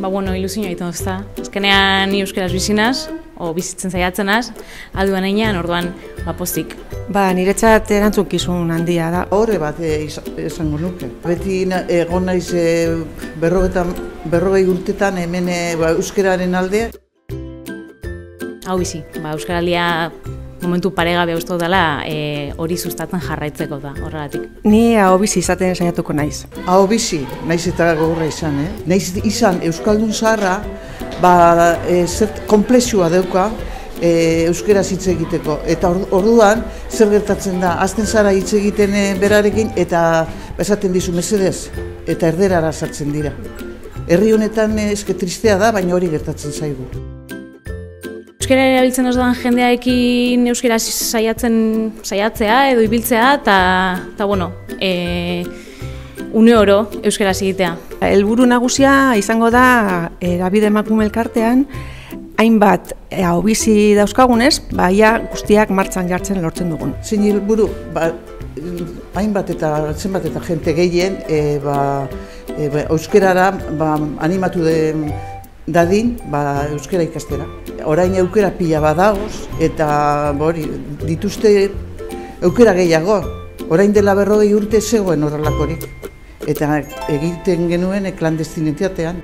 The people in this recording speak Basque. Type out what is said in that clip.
bueno, ilusioa egiten duzta. Azkenean ni euskaraz bizinaz, o bizitzen saiatzenaz, alduan heinean, orduan, pozik. Niretzat erantzukizun handia da. Horre bat esango nuke. Beti egon naiz 40 urtetan hemen euskararen alde. Hau bizi, euskaraldia momentu paregabe uste dela hori sustatzen jarraitzeko da, horregatik. Ni hau bizi izaten saiatuko naiz. Hau bizi, naiz eta gogorra izan, Naiz izan euskaldun zaharra, zer konplexua dauka euskaraz hitz egiteko. Eta orduan, zer gertatzen da, azten zara hitz egiten berarekin, eta esaten dizu mesedez, eta erderara sartzen dira. Herri honetan eske tristea da, baina hori gertatzen zaigu. Euskara erabiltzen dozudan jendearekin euskaraz saiatzea edo ibiltzea eta bueno, une oro euskaraz egitea. Helburu nagusia izango da Hedabide Emakume Elkartean hainbat ahobizi dauzkagunez, ia guztiak martxan jartzen lortzen dugun. Zein helburu, hainbat eta zenbat eta jente gehien euskarara animatu dadin euskara ikastera. Orain eukera pila badagoz eta dituzte eukera gehiago. Orain dela 40 urte zegoen horrelakorik. Eta egiten genuen klandestinitatean.